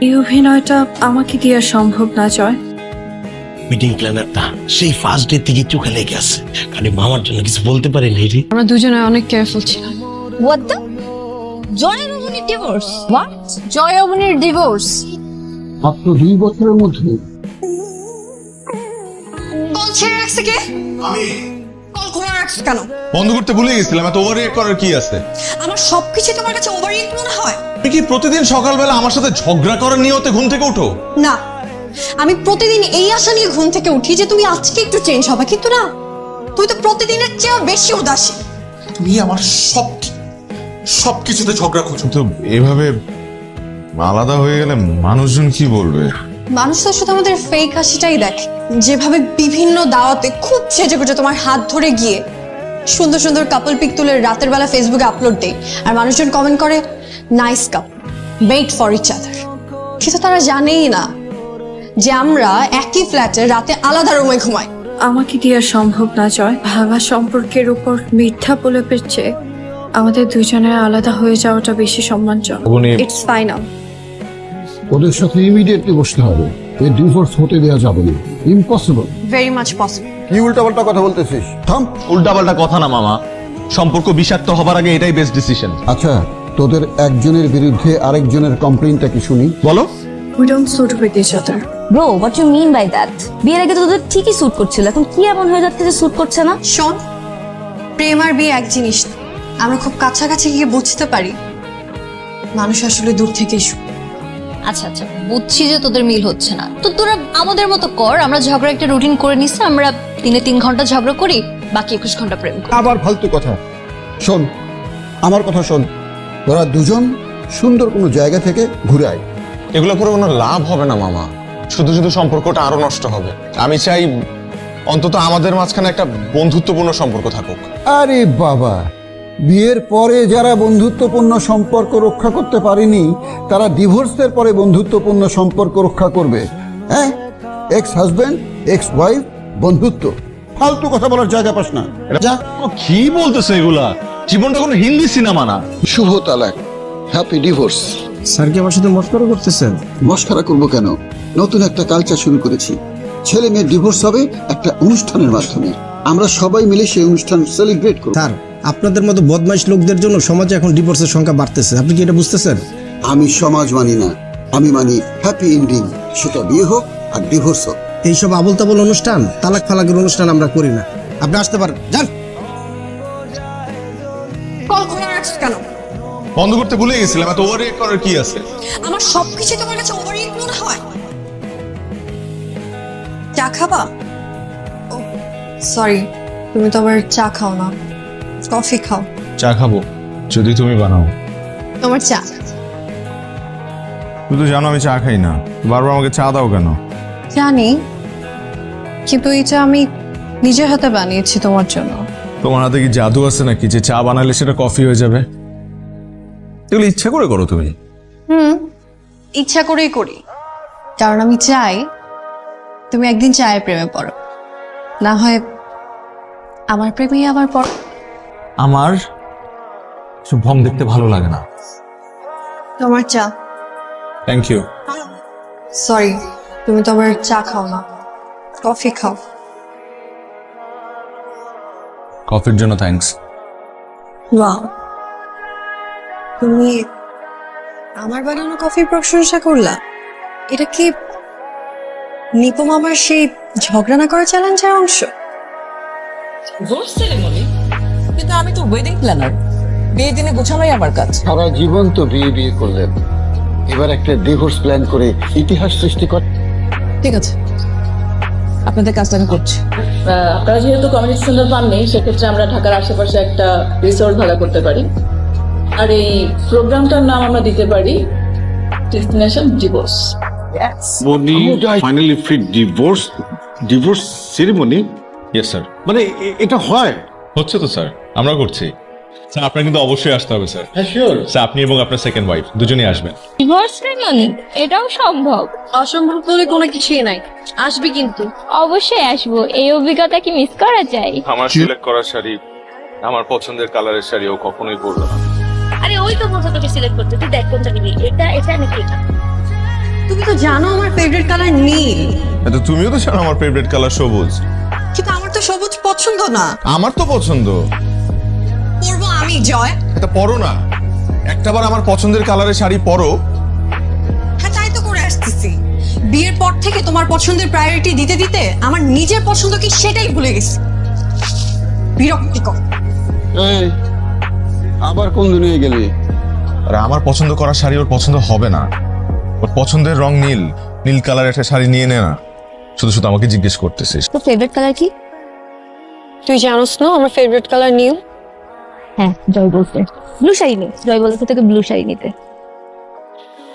এই অভিনয়টা আমাকে দেওয়া সম্ভব না জয়। মিটিং প্ল্যানারটা সেই ফার্স্ট ডে থেকে চোখে লেগে আছে, খালি মামার জন্য কিছু বলতে পারিনি রে। আমরা দুজনে অনেক কেয়ারফুল ছিলাম। What the? জয় অবনীর ডিভোর্স? What? জয় অবনীর ডিভোর্স? মাত্র 2 বছরের মধ্যে? কল ছেড়ে রাখছে কে? আমি। কল খোলা রাখছে কেন? বন্ধ করতে ভুলে গেছিলাম, এত ওভাররিয়েক্ট করার কি আছে? আমার সবকিছু তোমার কাছে ওভাররিয়েক্ট মনে হয়? তুমি কি প্রতিদিন সকালবেলা আমার সাথে ঝগড়া করার নিয়তে ঘুম থেকে ওঠো? না, আমি প্রতিদিন এই আশা নিয়ে ঘুম থেকে উঠি যে তুমি আজকে একটু চেঞ্জ হবে, কিন্তু না, তুমি তো প্রতিদিনের চেয়ে বেশি উদাসীন। তুমি আমার সবকিছুতে ঝগড়া খুঁজো। তো এভাবে আলাদা হয়ে গেলে মানুষজন কি বলবে? মানুষ তো শুধু আমাদের ফেক হাসিটাই দেখে, যেভাবে বিভিন্ন দাওয়াতে খুব ছেজে গুজে তোমার হাত ধরে গিয়ে সুন্দর সুন্দর কাপল পিক তুলে রাতের বেলা ফেসবুকে আপলোড দেয়, আর মানুষজন কমেন্ট করে nice couple, wait for each other. কিন্তু তারা জানেই না যে আমরা একই ফ্ল্যাটে রাতে আলাদা রুমে ঘুমাই। আমাকে দেওয়া সম্ভব না জয়। ভাঙা সম্পর্কের উপর মিথ্যা প্রলেপের চেয়ে আমাদের দুজনের আলাদা হয়ে যাওয়াটা বেশি সম্মানজনক। It's final. ওদের সাথে ইমিডিয়েটলি বসতে হবে, এই ডিভোর্স হতে দেওয়া যাবে না, ইম্পসিবল। Very much possible. কি উল্টাপাল্টা কথা বলতেছিস? থাম। উল্টাপাল্টা কথা না মামা, সম্পর্ক বিষাক্ত হবার আগে এটাই বেস্ট ডিসিশন। আচ্ছা, তোদের একজনের বিরুদ্ধে আরেকজনের কমপ্লেইনটা কি শুনি। বলো। We don't suit with each other. Bro, what you mean by that? বিয়ের আগে তো তোদের ঠিকই স্যুট করছিল, এখন কি এমন হয়ে যাচ্ছে যে স্যুট করছে না? শোন, প্রেম আর বিয়ে এক জিনিস না। আমরা খুব কাছাকাছি গিয়ে বুঝতে পারি মানুষ আসলে দূর থেকেই শুনে। আচ্ছা আচ্ছা, বুঝছি যে তোদের মিল হচ্ছে না, তো তোরা আমাদের মতো কর। আমরা ঝগড়া একটা রুটিন করে নিছি, আমরা দিনে 3 ঘন্টা ঝগড়া করি, বাকি 21 ঘন্টা প্রেম করি। আবার ফালতু কথা। শোন, আমার কথা শোন, তোরা দুজন সুন্দর কোনো জায়গা থেকে ঘুরে আয়। এগুলো করে কোনো লাভ হবে না মামা, শুধু শুধু সম্পর্কটা আরো নষ্ট হবে। আমি চাই অন্তত আমাদের মাঝখানে একটা বন্ধুত্বপূর্ণ সম্পর্ক থাকুক। আরে বাবা, বিয়ের পরে যারা বন্ধুত্বপূর্ণ সম্পর্ক রক্ষা করতে পারেনি তারা ডিভোর্সের পরে বন্ধুত্বপূর্ণ সম্পর্ক রক্ষা করবে? হ্যাঁ, এক্স হাজবেন্ড এক্স ওয়াইফ বন্ধুত্ব, ফালতু কথা বলার জায়গা পাস না। যা। কি বলতেছে এগুলা? জীবনটা কোনো হিন্দি সিনেমা না। শুভ তালাক, হ্যাপি ডিভোর্স। স্যার কি আমার সাথে মস্করা করতেছেন? মস্করা করবো কেন? নতুন একটা কালচার শুরু করেছি, ছেলে মেয়ের ডিভোর্স হবে একটা অনুষ্ঠানের মাধ্যমে। আমরা সবাই মিলে সেই অনুষ্ঠান সেলিব্রেট করব। স্যার, আপনাদের মতো বদমাইশ লোকদের জন্য সমাজে এখন ডিভোর্সের সংখ্যা বাড়তেছে, আপনি কি এটা বুঝতেছেন? আমি সমাজ মানি না, আমি মানি হ্যাপি এন্ডিং, সেটা বিয়ে হোক আর ডিভোর্স হোক। এইসব আবল তাবল অনুষ্ঠান, তালাক ফালাকের অনুষ্ঠান আমরা করি না। আপনি আসতে পারেন, যান। কল খোলা রাখছো কেন? বন্ধ করতে ভুলে গেছিলাম, এত ওভাররিয়েক্ট করার কি আছে? আমার সবকিছু তোমার কাছে ওভাররিয়েক্ট মনে হয়? চা খাবা? ও সরি, তুমি তো আবার চা খাও না, কফি খাও। চা খাবো যদি তুমি বানাও। তোমার চা। তুমি তো জানো আমি চা খাই না, বারবার আমাকে চা দাও কেন? জানি, কিন্তু এই চা আমি নিজের হাতে বানিয়েছি তোমার জন্য। তোমার হাতে কি জাদু আছে নাকি যে চা বানালে সেটা কফি হয়ে যাবে? এগুলো ইচ্ছা করে করো তুমি? ইচ্ছা করেই করি, কারণ আমি চাই তুমি একদিন চায়ের প্রেমে পড়ো, না হয় আমার প্রেমেই আবার পড়ো। আমার সব ভং দেখতে ভালো লাগে না। তোমার চা। Thank you. সরি, তুমি তো আবার চা খাও না, কফি খাও। কফির জন্য থ্যাঙ্কস। ওয়াও, তুমি আমার বানানো কফির প্রশংসা করলা? এটা কি নিপম আমার সেই ঝগড়া না করা চ্যালেঞ্জের অংশ? কিন্তু আমি তো ওয়েডিং প্ল্যানার, বিয়ের দিনে গোছানোই আমার কাজ। সারা জীবন তো বিয়ে বিয়ে করলেন, এবার একটা ডিভোর্স প্ল্যান করে ইতিহাস সৃষ্টি কর। ঠিক আছে, আপনাদের কাজটা আমি করছি। আপনারা যেহেতু কমিউনিটি সেন্টার পাননি, সেক্ষেত্রে আমরা ঢাকার আশেপাশে একটা রিসোর্ট ভাড়া করতে পারি, আর এই প্রোগ্রামটার নাম আমরা দিতে পারি ডেস্টিনেশন ডিভোর্স। বনি finally free divorce ceremony. Yes sir. মানে এটা হয়? হচ্ছে তো স্যার, আমরা করছি স্যার। আপনার কিন্তু অবশ্যই আসতে হবে স্যার। হ্যাঁ শিওর স্যার, আপনি এবং আপনার সেকেন্ড ওয়াইফ দুজনেই আসবেন। ডিভোর্স সেরিমনি এটাও সম্ভব? অসম্ভব বলে কোনো কিছুই নাই, আসবে কিন্তু। অবশ্যই আসবো, এই অভিজ্ঞতা কি মিস করা যায়? আমার সিলেক্ট করা শাড়ি, আমার পছন্দের কালারের শাড়ি ও কখনোই পরবে না। আরে ওই তো বলছো তোকে সিলেক্ট করতে, তুই দেখ কোনটা নিবি, এটা এটা নাকি এটা। তুমি তো জানো আমার ফেভারিট কালার নীল, তো তুমিও তো জানো আমার ফেভারিট কালার সবুজ। কিন্তু আমার তো সবুজ পছন্দ না। আমার তো পছন্দ। পরবো আমি জয়। এটা পরো না, একটাবার আমার পছন্দের কালারের শাড়ি পরো। হ্যাঁ তাই তো করে আসতেছি। বিয়ের পর থেকে তোমার পছন্দের প্রায়োরিটি দিতে দিতে আমার নিজের পছন্দ কি সেটাই ভুলে গেছি। বিরক্তিকর। এই আবার কোন দুনিয়ায় গেলি? আর আমার পছন্দ করা শাড়ি ওর পছন্দ হবে না। ওর পছন্দের রং নীল, নীল কালার একটা শাড়ি নিয়ে নে না। শুধু শুধু আমাকে জিজ্ঞেস করতেছিস। তো ফেভারিট কালার কি? তুই জানোস না আমার ফেভারিট কালার নীল? হ্যাঁ, জয় বলছে ব্লু শাড়ি নেই, জয় বলছে তোকে ব্লু শাড়ি নিতে।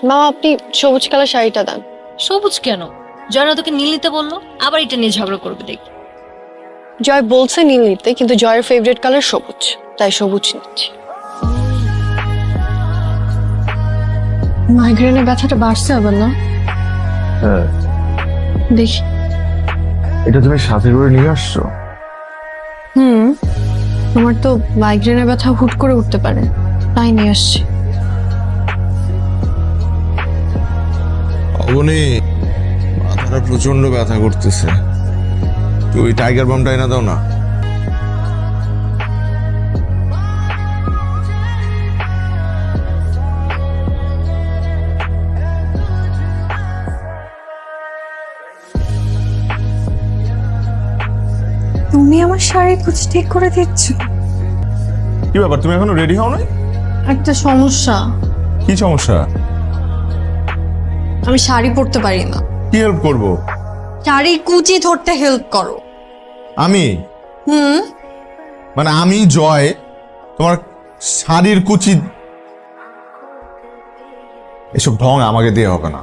মামা আপনি সবুজ কালার শাড়িটা দেন। সবুজ কেন? জয়না তোকে নীল নিতে বললো, আবার এটা নিয়ে ঝগড়া করবে দেখি। জয় বলছে নীল নিতে, কিন্তু জয়ের ফেভারিট কালার সবুজ, তাই সবুজ নিচ্ছি। মাইগ্রেনের ব্যথাটা বাড়ছে আবার না? হ্যাঁ। দেখি। এটা তুমি সাথে করে নিয়ে আসছো? আমার তো মাইগ্রেনের ব্যথা হুট করে উঠতে পারে, তাই নিয়ে আসছি। অবনি, মাথাটা প্রচন্ড ব্যথা করতেছে, তুই টাইগার বামটা এনে দাও না। তুমি আমার শাড়ি কুচি ঠিক করে দিচ্ছ? কি ব্যাপার, তুমি এখনো রেডি হও নাই? একটা সমস্যা। কি সমস্যা? আমি শাড়ি পরতে পারি না। কি হেল্প করব? শাড়ি কুচি ধরতে হেল্প করো। আমি? মানে আমি জয় তোমার শাড়ির কুচি? এসব ঢং আমাকে দিয়ে হবে না।